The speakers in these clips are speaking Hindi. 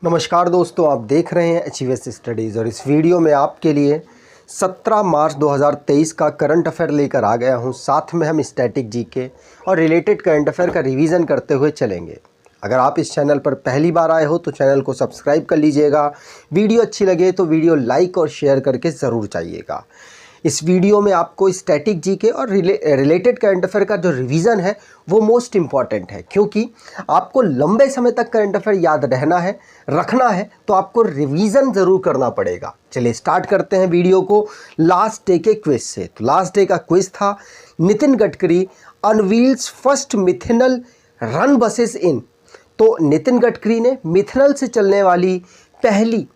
नमस्कार दोस्तों, आप देख रहे हैं अचीवेस स्टडीज़ और इस वीडियो में आपके लिए 17 मार्च 2023 का करंट अफेयर लेकर आ गया हूं। साथ में हम स्टैटिक जीके और रिलेटेड करंट अफेयर का रिवीजन करते हुए चलेंगे। अगर आप इस चैनल पर पहली बार आए हो तो चैनल को सब्सक्राइब कर लीजिएगा। वीडियो अच्छी लगे तो वीडियो लाइक और शेयर करके ज़रूर जाइएगा। इस वीडियो में आपको स्टैटिक जीके और रिलेटेड करंट अफेयर का जो रिवीजन है वो मोस्ट इम्पॉर्टेंट है, क्योंकि आपको लंबे समय तक करंट अफेयर याद रखना है तो आपको रिवीजन ज़रूर करना पड़ेगा। चलिए स्टार्ट करते हैं वीडियो को लास्ट डे के क्विज से। तो लास्ट डे का क्विज था Nitin Gadkari unveils first methanol run buses in. तो नितिन गडकरी ने मिथेनल से चलने वाली पहली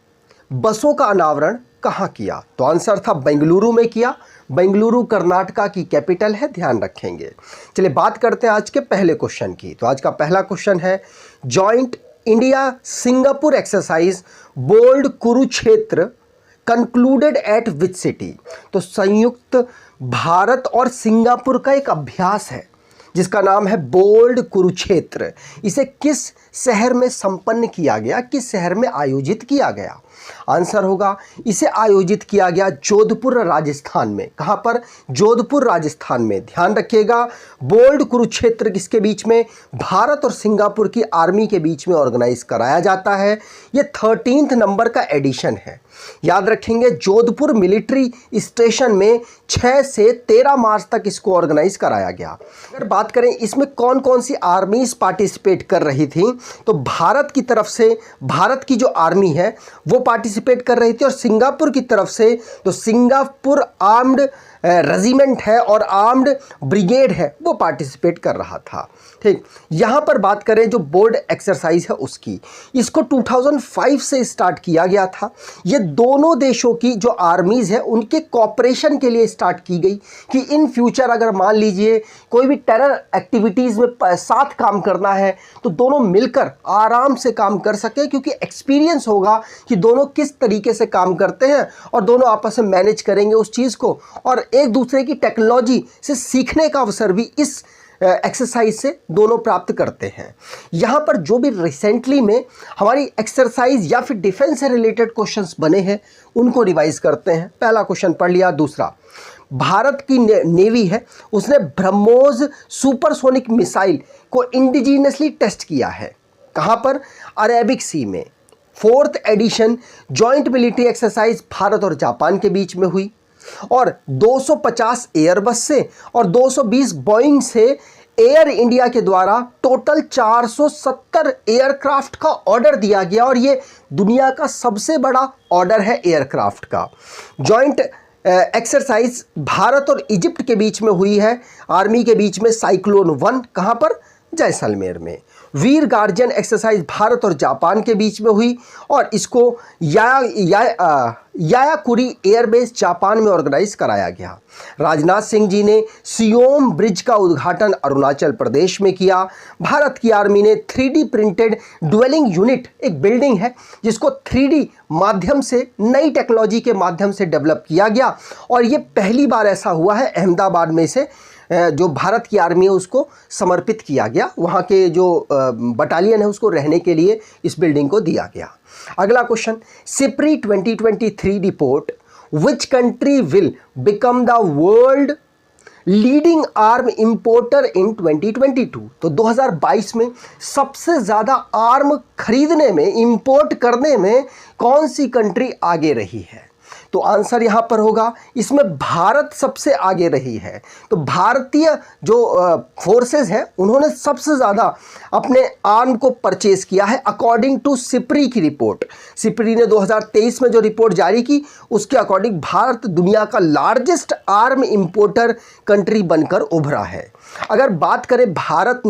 बसों का अनावरण कहाँ किया? तो आंसर था बेंगलुरु में किया। बेंगलुरु कर्नाटका की कैपिटल है, ध्यान रखेंगे। चलिए बात करते हैं आज के पहले क्वेश्चन की। तो आज का पहला क्वेश्चन है joint India Singapore exercise bold Kurukshetra concluded at which city. तो संयुक्त भारत और सिंगापुर का एक अभ्यास है जिसका नाम है बोल्ड कुरुक्षेत्र। इसे किस शहर में संपन्न किया गया, किस शहर में आयोजित किया गया? आंसर होगा इसे आयोजित किया गया जोधपुर राजस्थान में। कहां पर? जोधपुर राजस्थान में। ध्यान रखिएगा, बोल्ड कुरुक्षेत्र किसके बीच में? भारत और सिंगापुर की आर्मी के बीच में ऑर्गेनाइज कराया जाता है। यह 13th नंबर का एडिशन है। याद रखेंगे, जोधपुर मिलिट्री स्टेशन में 6 से 13 मार्च तक इसको ऑर्गेनाइज कराया गया। अगर बात करें इसमें कौन कौन सी आर्मीज पार्टिसिपेट कर रही थी, तो भारत की तरफ से भारत की जो आर्मी है वो पार्टिसिपेट कर रही थी, और सिंगापुर की तरफ से तो सिंगापुर आर्म्ड रेजिमेंट है और आर्म्ड ब्रिगेड है वो पार्टिसिपेट कर रहा था। ठीक, यहाँ पर बात करें जो बोर्ड एक्सरसाइज है उसकी, इसको 2005 से स्टार्ट किया गया था। ये दोनों देशों की जो आर्मीज़ है उनके कॉपरेशन के लिए स्टार्ट की गई कि इन फ्यूचर अगर मान लीजिए कोई भी टेरर एक्टिविटीज़ में साथ काम करना है तो दोनों मिलकर आराम से काम कर सके, क्योंकि एक्सपीरियंस होगा कि दोनों किस तरीके से काम करते हैं और दोनों आपस में मैनेज करेंगे उस चीज़ को, और एक दूसरे की टेक्नोलॉजी से सीखने का अवसर भी इस एक्सरसाइज से दोनों प्राप्त करते हैं। यहाँ पर जो भी रिसेंटली में हमारी एक्सरसाइज या फिर डिफेंस से रिलेटेड क्वेश्चंस बने हैं उनको रिवाइज करते हैं। पहला क्वेश्चन पढ़ लिया। दूसरा, भारत की नेवी है उसने ब्रह्मोस सुपरसोनिक मिसाइल को इंडिजीनियसली टेस्ट किया है। कहाँ पर? अरेबिक सी में। 4th edition joint military exercise Bharat और जापान के बीच में हुई, और 250 एयरबस से और 220 बोइंग से एयर इंडिया के द्वारा टोटल 470 एयरक्राफ्ट का ऑर्डर दिया गया, और ये दुनिया का सबसे बड़ा ऑर्डर है एयरक्राफ्ट का। जॉइंट एक्सरसाइज भारत और इजिप्ट के बीच में हुई है, आर्मी के बीच में साइक्लोन 1। कहाँ पर? जैसलमेर में। वीर गार्जियन एक्सरसाइज भारत और जापान के बीच में हुई, और इसको यायाकुरी एयरबेस जापान में ऑर्गेनाइज कराया गया। राजनाथ सिंह जी ने सियोम ब्रिज का उद्घाटन अरुणाचल प्रदेश में किया। भारत की आर्मी ने 3D प्रिंटेड ड्वेलिंग यूनिट, एक बिल्डिंग है जिसको 3D माध्यम से, नई टेक्नोलॉजी के माध्यम से डेवलप किया गया, और ये पहली बार ऐसा हुआ है अहमदाबाद में से जो भारत की आर्मी है उसको समर्पित किया गया। वहाँ के जो बटालियन है उसको रहने के लिए इस बिल्डिंग को दिया गया। अगला question, SIPRI 2023 report which country will become the world leading arm importer in 2022। तो 2022 में सबसे ज़्यादा आर्म खरीदने में, इंपोर्ट करने में कौन सी कंट्री आगे रही है? तो आंसर यहाँ पर होगा, इसमें भारत सबसे आगे रही है। तो भारतीय जो फोर्सेस हैं उन्होंने सबसे ज़्यादा अपने आर्म को परचेज किया है अकॉर्डिंग टू सिप्री की रिपोर्ट। सिप्री ने 2023 में जो रिपोर्ट जारी की उसके अकॉर्डिंग भारत दुनिया का लार्जेस्ट आर्म इंपोर्टर कंट्री बनकर उभरा है। अगर बात करें भारत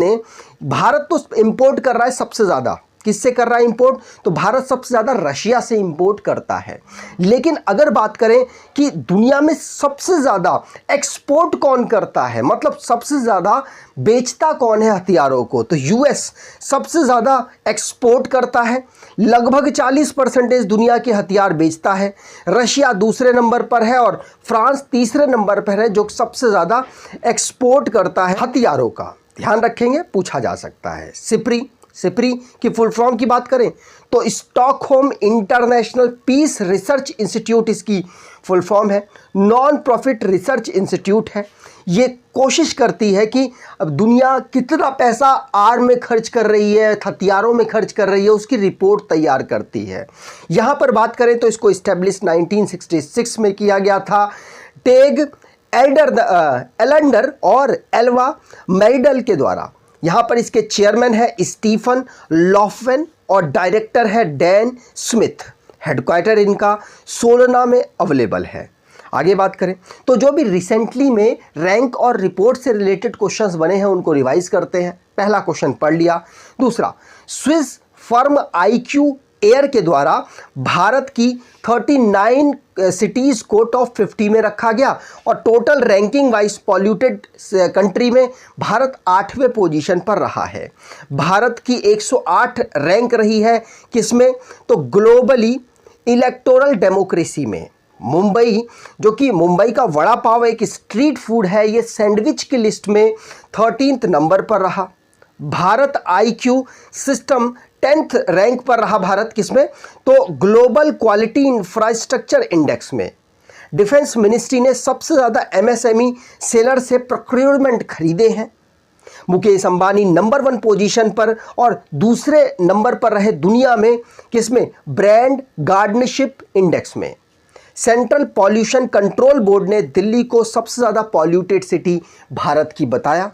तो इंपोर्ट कर रहा है सबसे ज़्यादा। किससे कर रहा है इंपोर्ट? तो भारत सबसे ज़्यादा रशिया से इंपोर्ट करता है। लेकिन अगर बात करें कि दुनिया में सबसे ज़्यादा एक्सपोर्ट कौन करता है, मतलब सबसे ज़्यादा बेचता कौन है हथियारों को, तो यूएस सबसे ज़्यादा एक्सपोर्ट करता है, लगभग 40% दुनिया के हथियार बेचता है। रशिया दूसरे नंबर पर है और फ्रांस तीसरे नंबर पर है जो सबसे ज़्यादा एक्सपोर्ट करता है हथियारों का। ध्यान रखेंगे, पूछा जा सकता है। सिप्री सिप्री की फुल फॉर्म की बात करें तो Stockholm International Peace Research Institute इसकी फुल फॉर्म है। नॉन प्रॉफिट रिसर्च इंस्टीट्यूट है। ये कोशिश करती है कि अब दुनिया कितना पैसा आर्म में खर्च कर रही है, हथियारों में खर्च कर रही है, उसकी रिपोर्ट तैयार करती है। यहाँ पर बात करें तो इसको इस्टेब्लिश 1966 में किया गया था। टेग एलेंडर और एल्वा मेरिडल के द्वारा। यहाँ पर इसके चेयरमैन है स्टीफन लॉफवेन और डायरेक्टर है डैन स्मिथ। हेडक्वार्टर इनका सोलना में अवेलेबल है। आगे बात करें तो जो भी रिसेंटली में रैंक और रिपोर्ट से रिलेटेड क्वेश्चंस बने हैं उनको रिवाइज करते हैं। पहला क्वेश्चन पढ़ लिया। दूसरा, स्विस फर्म IQ एयर के द्वारा भारत की 39 सिटीज़ को टॉप 50 में रखा गया और total ranking wise polluted country में भारत 8वें पोजीशन पर रहा है। भारत की 108 रैंक रही है किसमें, तो ग्लोबली इलेक्टोरल डेमोक्रेसी में। मुंबई, जो कि मुंबई का वड़ा पाव एक स्ट्रीट फूड है, ये सैंडविच की लिस्ट में 13th नंबर पर रहा। Bharat IQ system 10th rank पर रहा भारत किसमें, तो ग्लोबल क्वालिटी इंफ्रास्ट्रक्चर इंडेक्स में। डिफेंस मिनिस्ट्री ने सबसे ज़्यादा MSME सेलर से प्रोक्योरमेंट खरीदे हैं। मुकेश अंबानी नंबर 1 पोजीशन पर और दूसरे नंबर पर रहे दुनिया में किसमें, ब्रांड गार्डनशिप इंडेक्स में। सेंट्रल पॉल्यूशन कंट्रोल बोर्ड ने दिल्ली को सबसे ज़्यादा पॉल्यूटेड सिटी भारत की बताया।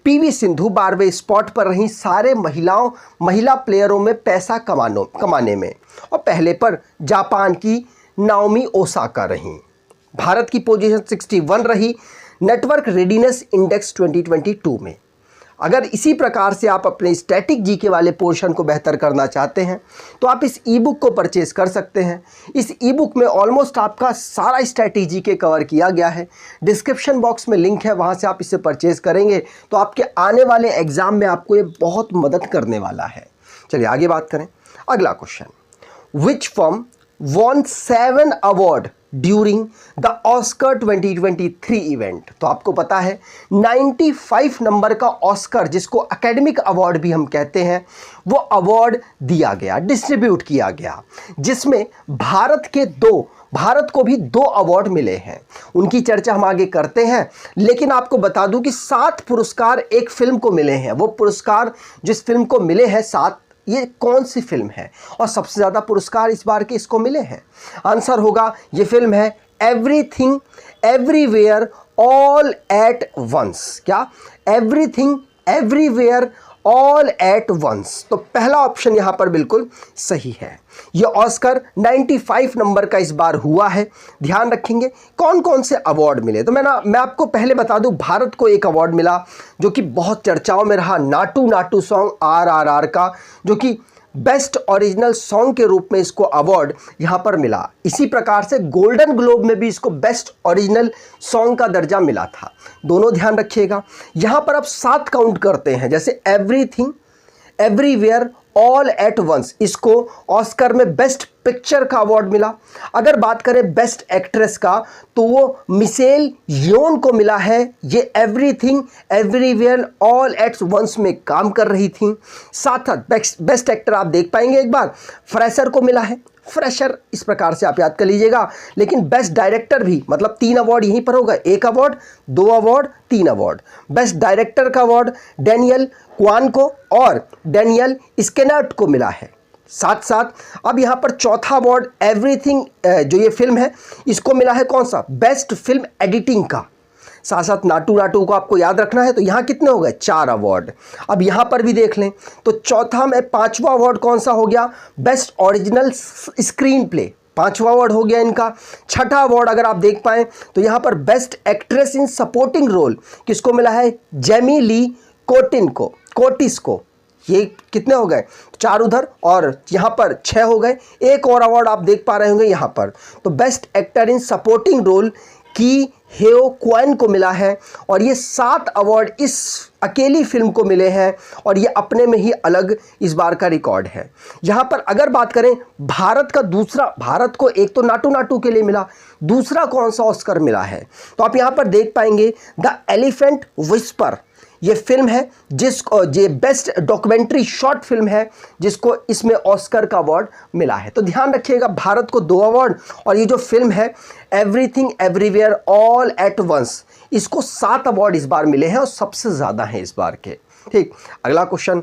PV सिंधु 12वें स्पॉट पर रही सारे महिला प्लेयरों में पैसा कमाने में और पहले पर जापान की नाओमी ओसाका रही। भारत की पोजीशन 61 रही नेटवर्क रेडीनेस इंडेक्स 2022 में। अगर इसी प्रकार से आप अपने स्टैटिक जीके वाले पोर्शन को बेहतर करना चाहते हैं तो आप इस ई बुक को परचेज कर सकते हैं। इस ई बुक में ऑलमोस्ट आपका सारा स्टैटिक जीके कवर किया गया है। डिस्क्रिप्शन बॉक्स में लिंक है, वहां से आप इसे परचेज करेंगे तो आपके आने वाले एग्जाम में आपको ये बहुत मदद करने वाला है। चलिए आगे बात करें। अगला question, which film won 7 award during the Oscar 2023 event. तो आपको पता है 95 नंबर का ऑस्कर, जिसको एकेडमिक अवार्ड भी हम कहते हैं, वो अवार्ड दिया गया, डिस्ट्रीब्यूट किया गया, जिसमें भारत को भी 2 अवार्ड मिले हैं। उनकी चर्चा हम आगे करते हैं, लेकिन आपको बता दूं कि 7 पुरस्कार एक फिल्म को मिले हैं। वो पुरस्कार जिस फिल्म को मिले हैं 7, ये कौन सी फिल्म है और सबसे ज़्यादा पुरस्कार इस बार के इसको मिले हैं? आंसर होगा, ये फिल्म है everything everywhere all at once. क्या? Everything everywhere all at once. तो पहला ऑप्शन यहां पर बिल्कुल सही है। ये ऑस्कर 95 नंबर का इस बार हुआ है। ध्यान रखेंगे कौन कौन से अवार्ड मिले। तो मैं आपको पहले बता दूं, भारत को एक अवार्ड मिला जो कि बहुत चर्चाओं में रहा, नाटू नाटू सॉन्ग RRR का, जो कि बेस्ट ओरिजिनल सॉन्ग के रूप में इसको अवार्ड यहां पर मिला। इसी प्रकार से गोल्डन ग्लोब में भी इसको बेस्ट ओरिजिनल सॉन्ग का दर्जा मिला था। दोनों ध्यान रखिएगा। यहां पर अब 7 काउंट करते हैं, जैसे Everything everywhere all at Once, इसको ऑस्कर में बेस्ट पिक्चर का अवार्ड मिला। अगर बात करें बेस्ट एक्ट्रेस का तो वो मिशेल योन को मिला है। ये Everything everywhere all at Once में काम कर रही थी। साथ साथ बेस्ट एक्टर आप देख पाएंगे एक बार फ्रेशर को मिला है। फ्रेशर इस प्रकार से आप याद कर लीजिएगा। लेकिन बेस्ट डायरेक्टर भी, मतलब 3 अवार्ड यहीं पर होगा, 1 award 2 award 3 award. Best director का अवार्ड डैनियल क्वान को और डैनियल स्केनर्ट को मिला है। साथ साथ अब यहाँ पर चौथा अवार्ड एवरीथिंग जो ये फिल्म है इसको मिला है, कौन सा? बेस्ट फिल्म एडिटिंग का। साथ साथ नाटू नाटू को आपको याद रखना है। तो यहाँ कितने हो गए? 4 अवार्ड। अब यहाँ पर भी देख लें तो चौथा में 5वां अवार्ड कौन सा हो गया? बेस्ट ओरिजिनल स्क्रीन प्ले, 5वां अवार्ड हो गया इनका। छठा अवार्ड अगर आप देख पाएँ तो यहाँ पर best actress in supporting role किसको मिला है? जेमी ली कोटिस को। ये कितने हो गए? 4 उधर और यहाँ पर 6 हो गए। एक और अवार्ड आप देख पा रहे होंगे यहाँ पर। तो best actor in supporting role Ke Huy Kuan को मिला है और ये 7 अवार्ड इस अकेली फिल्म को मिले हैं और ये अपने में ही अलग इस बार का रिकॉर्ड है। यहाँ पर अगर बात करें भारत को एक तो नाटू नाटू के लिए मिला, दूसरा कौन सा ऑस्कर मिला है? तो आप यहाँ पर देख पाएंगे द एलिफेंट विस्पर, ये फिल्म है जिसको ये बेस्ट डॉक्यूमेंट्री शॉर्ट फिल्म है जिसको इसमें ऑस्कर का अवार्ड मिला है। तो ध्यान रखिएगा, भारत को 2 अवार्ड, और ये जो फिल्म है everything everywhere all at Once, इसको 7 अवार्ड इस बार मिले हैं और सबसे ज़्यादा हैं इस बार के। ठीक, अगला question,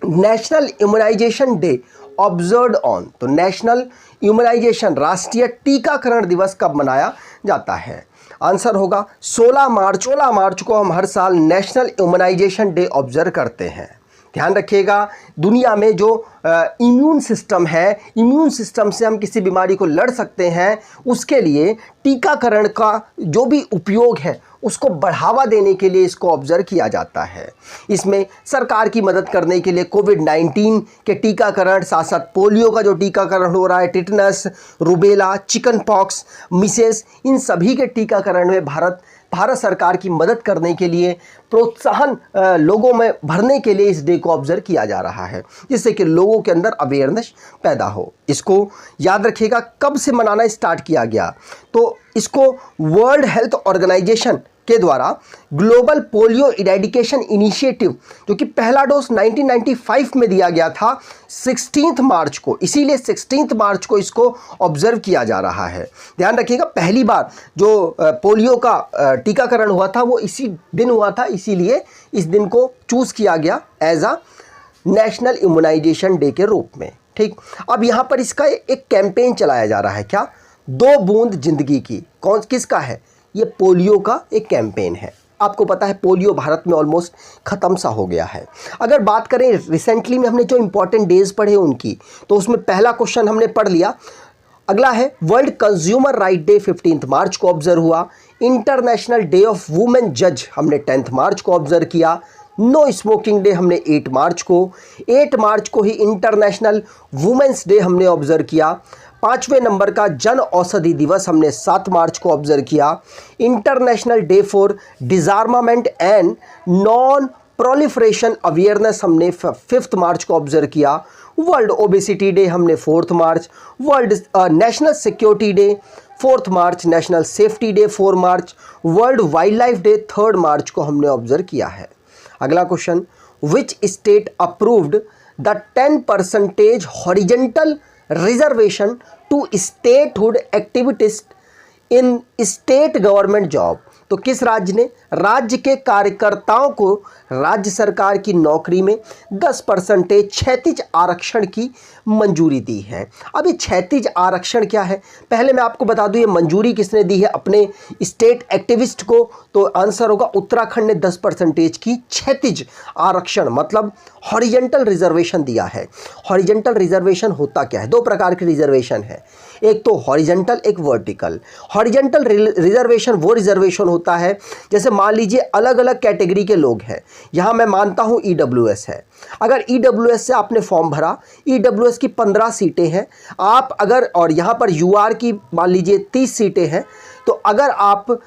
national immunization day observed on, तो नेशनल इम्यूनाइजेशन राष्ट्रीय टीकाकरण दिवस कब मनाया जाता है? आंसर होगा 16 मार्च। 16 मार्च को हम हर साल नेशनल इम्यूनाइजेशन डे ऑब्जर्व करते हैं। ध्यान रखिएगा, दुनिया में जो इम्यून सिस्टम है, इम्यून सिस्टम से हम किसी बीमारी को लड़ सकते हैं, उसके लिए टीकाकरण का जो भी उपयोग है उसको बढ़ावा देने के लिए इसको ऑब्जर्व किया जाता है। इसमें सरकार की मदद करने के लिए कोविड-19 के टीकाकरण, साथ साथ पोलियो का जो टीकाकरण हो रहा है, tetanus, rubella, chickenpox, measles, इन सभी के टीकाकरण में भारत सरकार की मदद करने के लिए, प्रोत्साहन लोगों में भरने के लिए इस डे को ऑब्जर्व किया जा रहा है, जिससे कि लोगों के अंदर अवेयरनेस पैदा हो। इसको याद रखिएगा, कब से मनाना स्टार्ट किया गया, तो इसको वर्ल्ड हेल्थ ऑर्गेनाइजेशन के द्वारा ग्लोबल पोलियो इरेडिकेशन इनिशिएटिव, जो कि पहला डोज 1995 में दिया गया था, 16 मार्च को, इसीलिए 16 मार्च को इसको ऑब्जर्व किया जा रहा है। ध्यान रखिएगा, पहली बार जो पोलियो का टीकाकरण हुआ था वो इसी दिन हुआ था, इसीलिए इस दिन को चूज़ किया गया as a national immunization day के रूप में। ठीक, अब यहाँ पर इसका एक कैंपेन चलाया जा रहा है, क्या? 2 बूंद जिंदगी की। किसका है? ये पोलियो का एक कैंपेन है। आपको पता है पोलियो भारत में ऑलमोस्ट ख़त्म सा हो गया है। अगर बात करें रिसेंटली में हमने जो इंपॉर्टेंट डेज पढ़े उनकी, तो उसमें पहला क्वेश्चन हमने पढ़ लिया। अगला है वर्ल्ड कंज्यूमर राइट डे 15 मार्च को ऑब्जर्व हुआ। इंटरनेशनल डे ऑफ वुमेन जज हमने 10 मार्च को ऑब्जर्व किया। नो स्मोकिंग डे हमने 8 मार्च को। 8 मार्च को ही इंटरनेशनल वुमेन्स डे हमने ऑब्जर्व किया। 5वें नंबर का जन औषधि दिवस हमने 7 मार्च को ऑब्जर्व किया। International day for डिसआर्मामेंट and non proliferation awareness हमने 5 मार्च को ऑब्जर्व किया। वर्ल्ड ओबेसिटी डे हमने 4 March. World national security day 4 March. National safety day 4 March. World wild life day 3 March को हमने ऑब्जर्व किया है। अगला question, which state approved the 10% horizontal reservation to statehood activities in state government job, तो किस राज्य ने राज्य के कार्यकर्ताओं को राज्य सरकार की नौकरी में 10% क्षैतिज आरक्षण की मंजूरी दी है? अब ये क्षैतिज आरक्षण क्या है, पहले मैं आपको बता दूं, ये मंजूरी किसने दी है अपने स्टेट एक्टिविस्ट को, तो आंसर होगा उत्तराखंड ने 10% की क्षैतिज आरक्षण मतलब हॉरिजेंटल रिजर्वेशन दिया है। हॉरिजेंटल रिजर्वेशन होता क्या है? 2 प्रकार की रिजर्वेशन है, एक तो हॉरिजेंटल, एक वर्टिकल। हॉरिजेंटल रिजर्वेशन वो रिजर्वेशन होता है जैसे मान लीजिए अलग अलग कैटेगरी के लोग हैं, यहाँ मैं मानता हूँ ईडब्ल्यूएस है। अगर ईडब्ल्यूएस से आपने फॉर्म भरा, ईडब्ल्यूएस की 15 सीटें हैं, आप अगर, और यहाँ पर यूआर की मान लीजिए 30 सीटें हैं, तो अगर आप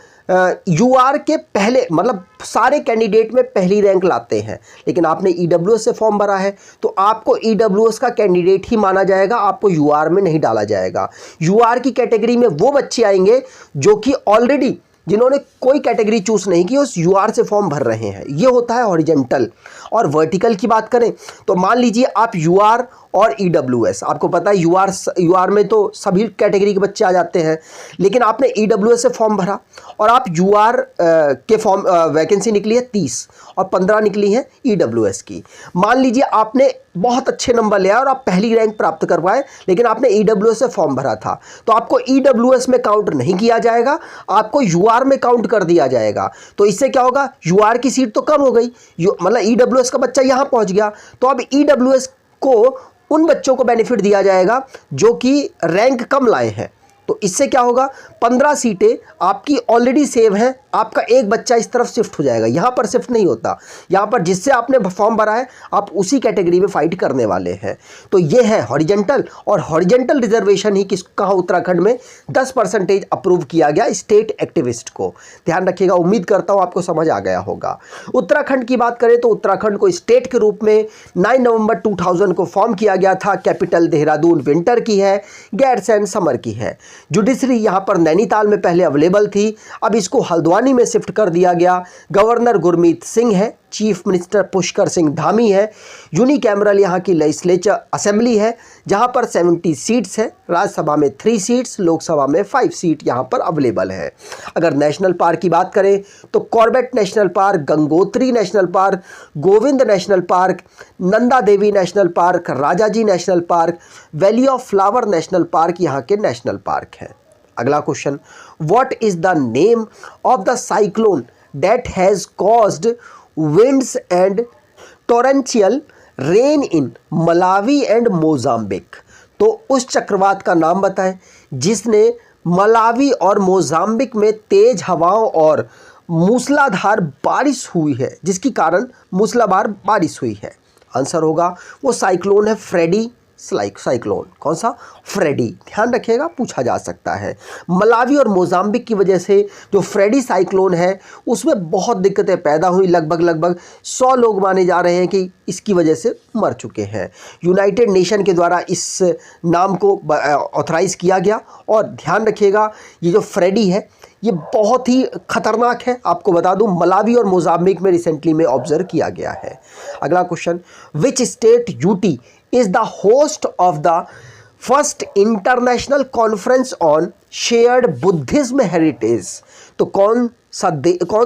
यूआर के पहले मतलब सारे कैंडिडेट में पहली रैंक लाते हैं, लेकिन आपने ईडब्ल्यूएस से फॉर्म भरा है, तो आपको ईडब्ल्यूएस का कैंडिडेट ही माना जाएगा, आपको यूआर में नहीं डाला जाएगा। यूआर की कैटेगरी में वो बच्चे आएंगे जो कि ऑलरेडी, जिन्होंने कोई कैटेगरी चूज नहीं की, उस यूआर से फॉर्म भर रहे हैं, ये होता है हॉरिजेंटल। और वर्टिकल की बात करें तो मान लीजिए आप यूआर और ईडब्ल्यूएस, आपको पता है यूआर में तो सभी कैटेगरी के बच्चे आ जाते हैं, लेकिन आपने ईडब्ल्यूएस से फॉर्म भरा और आप यूआर के फॉर्म वैकेंसी निकली है 30 और 15 निकली है ईडब्ल्यूएस की। मान लीजिए आपने बहुत अच्छे नंबर लिया और आप पहली रैंक प्राप्त कर पाए, लेकिन आपने ईडब्ल्यूएस से फॉर्म भरा था, तो आपको ईडब्ल्यूएस में काउंट नहीं किया जाएगा, आपको यूआर में काउंट कर दिया जाएगा। तो इससे क्या होगा, यूआर की सीट तो कम हो गई, मतलब ईडब्ल्यूएस का बच्चा यहां पहुंच गया, तो अब ईडब्ल्यूएस को उन बच्चों को बेनिफिट दिया जाएगा जो कि रैंक कम लाए हैं। तो इससे क्या होगा, 15 सीटें आपकी ऑलरेडी सेव हैं, आपका एक बच्चा इस तरफ शिफ्ट हो जाएगा, यहाँ पर शिफ्ट नहीं होता, यहाँ पर जिससे आपने फॉर्म भरा है आप उसी कैटेगरी में फाइट करने वाले हैं। तो ये है हॉरिजेंटल, और हॉरिजेंटल रिजर्वेशन ही कहाँ उत्तराखंड में 10% अप्रूव किया गया स्टेट एक्टिविस्ट को। ध्यान रखिएगा, उम्मीद करता हूँ आपको समझ आ गया होगा। उत्तराखंड की बात करें तो उत्तराखंड को स्टेट के रूप में 9 नवंबर 2000 को फॉर्म किया गया था। कैपिटल देहरादून विंटर की है, गैरसैंण समर की है। जुडिशरी यहाँ पर नैनीताल में पहले अवेलेबल थी, अब इसको हल्द्वानी राजधानी में शिफ्ट कर दिया गया। गवर्नर गुरमीत सिंह है, चीफ मिनिस्टर पुष्कर सिंह धामी है। यूनिकैमरल यहाँ की लेजिस्लेचर असेंबली है जहाँ पर 70 सीट्स है। राज्यसभा में 3 सीट्स, लोकसभा में 5 सीट यहाँ पर अवेलेबल है। अगर नेशनल पार्क की बात करें तो Corbett national park, Gangotri national park, Govind national park, Nanda Devi national park, Rajaji national park, valley of flower national park यहाँ के नेशनल पार्क हैं। अगला question, what is the name of the cyclone that has caused winds and torrential rain in Malawi and Mozambique। तो उस चक्रवात का नाम बताएं जिसने मलावी और मोजाम्बिक में तेज हवाओं और मूसलाधार बारिश हुई है, जिसके कारण मूसलाधार बारिश हुई है। आंसर होगा वो साइक्लोन है फ्रेडी साइक्लोन। कौन सा? फ्रेडी। ध्यान रखिएगा, पूछा जा सकता है। मलावी और मोजाम्बिक की वजह से जो फ्रेडी साइक्लोन है उसमें बहुत दिक्कतें पैदा हुई। लगभग 100 लोग माने जा रहे हैं कि इसकी वजह से मर चुके हैं। यूनाइटेड नेशन के द्वारा इस नाम को ऑथराइज किया गया। और ध्यान रखिएगा ये जो फ्रेडी है ये बहुत ही खतरनाक है। आपको बता दूं मलावी और मोजाम्बिक में रिसेंटली में ऑब्जर्व किया गया है। अगला question, which state UT is the host of the first international conference on shared Buddhism heritage। तो कौन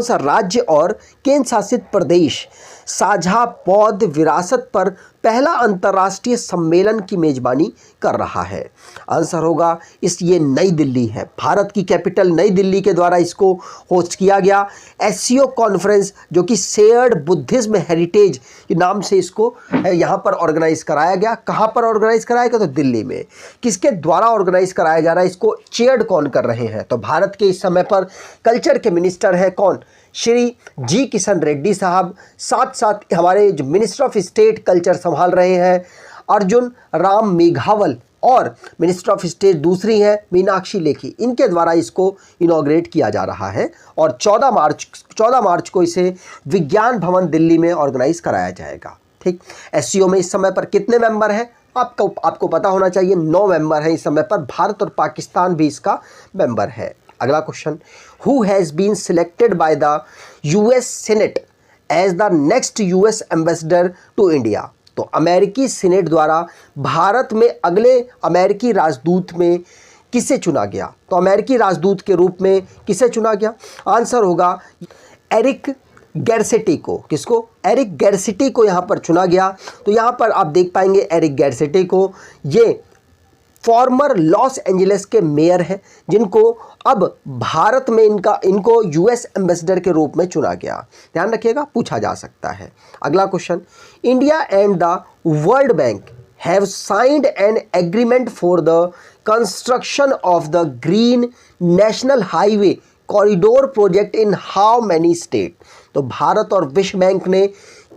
सा राज्य और केंद्र शासित प्रदेश साझा बौद्ध विरासत पर पहला अंतर्राष्ट्रीय सम्मेलन की मेजबानी कर रहा है? आंसर होगा ये नई दिल्ली है। भारत की कैपिटल नई दिल्ली के द्वारा इसको होस्ट किया गया। एससीओ कॉन्फ्रेंस जो कि शेयर्ड बुद्धिज्म हेरिटेज के नाम से इसको यहाँ पर ऑर्गेनाइज कराया गया। कहाँ पर ऑर्गेनाइज कराया गया? तो दिल्ली में। किसके द्वारा ऑर्गेनाइज कराया जा रहा है? इसको चेयर्ड कौन कर रहे हैं? तो भारत के इस समय पर कल्चर के मिनिस्टर हैं कौन? श्री जी किशन रेड्डी साहब। साथ साथ हमारे जो मिनिस्टर ऑफ स्टेट कल्चर संभाल रहे हैं अर्जुन राम मेघवाल, और मिनिस्टर ऑफ स्टेट दूसरी हैं मीनाक्षी लेखी। इनके द्वारा इसको इनॉग्रेट किया जा रहा है और 14 मार्च को इसे विज्ञान भवन दिल्ली में ऑर्गेनाइज कराया जाएगा। ठीक। एससीओ में इस समय पर कितने मेंबर हैं? आपको पता होना चाहिए 9 मेंबर हैं इस समय पर। भारत और पाकिस्तान भी इसका मेंबर है। अगला question, who has been selected by the US Senate as the next US ambassador to India? तो अमेरिकी सीनेट द्वारा भारत में अगले अमेरिकी राजदूत में किसे चुना गया? तो अमेरिकी राजदूत के रूप में किसे चुना गया? आंसर होगा एरिक गैरसेटी को। किसको? एरिक गैरसेटी को यहाँ पर चुना गया। तो यहाँ पर आप देख पाएंगे एरिक गैरसेटी को, ये फॉर्मर लॉस एंजलिस के मेयर हैं जिनको अब भारत में इनको यूएस एम्बेसडर के रूप में चुना गया। ध्यान रखिएगा, पूछा जा सकता है। अगला question, India and the world bank have signed an agreement for the construction of the green national highway corridor project in how many state? तो भारत और विश्व बैंक ने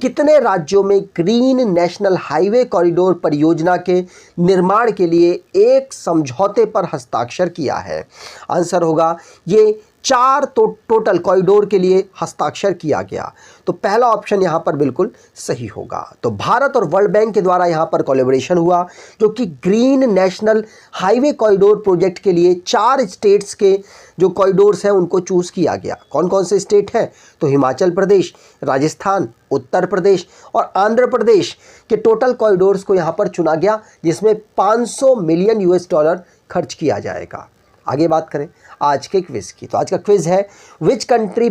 कितने राज्यों में ग्रीन नेशनल हाईवे कॉरिडोर परियोजना के निर्माण के लिए एक समझौते पर हस्ताक्षर किया है? आंसर होगा ये 4 तो टोटल कॉरिडोर के लिए हस्ताक्षर किया गया। तो पहला ऑप्शन यहाँ पर बिल्कुल सही होगा। तो भारत और वर्ल्ड बैंक के द्वारा यहाँ पर कोलैबोरेशन हुआ जो कि green national highway corridor project के लिए 4 स्टेट्स के जो कॉरिडोर्स हैं उनको चूज़ किया गया। कौन कौन से स्टेट हैं? तो हिमाचल प्रदेश, राजस्थान, उत्तर प्रदेश और आंध्र प्रदेश के टोटल कॉरिडोर्स को यहाँ पर चुना गया जिसमें $500 मिलियन खर्च किया जाएगा। आगे बात करें आज के क्विज की। तो आज का क्विज है, which country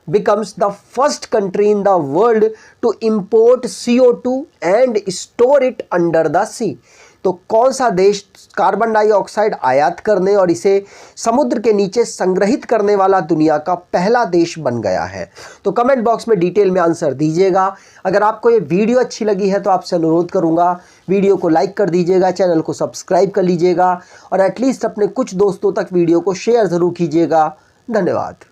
becomes the first country in the world to import CO2 and store it under the sea? तो कौन सा देश कार्बन डाइऑक्साइड आयात करने और इसे समुद्र के नीचे संग्रहित करने वाला दुनिया का पहला देश बन गया है? तो कमेंट बॉक्स में डिटेल में आंसर दीजिएगा। अगर आपको ये वीडियो अच्छी लगी है तो आपसे अनुरोध करूंगा वीडियो को लाइक कर दीजिएगा, चैनल को सब्सक्राइब कर लीजिएगा और एटलीस्ट अपने कुछ दोस्तों तक वीडियो को शेयर ज़रूर कीजिएगा। धन्यवाद।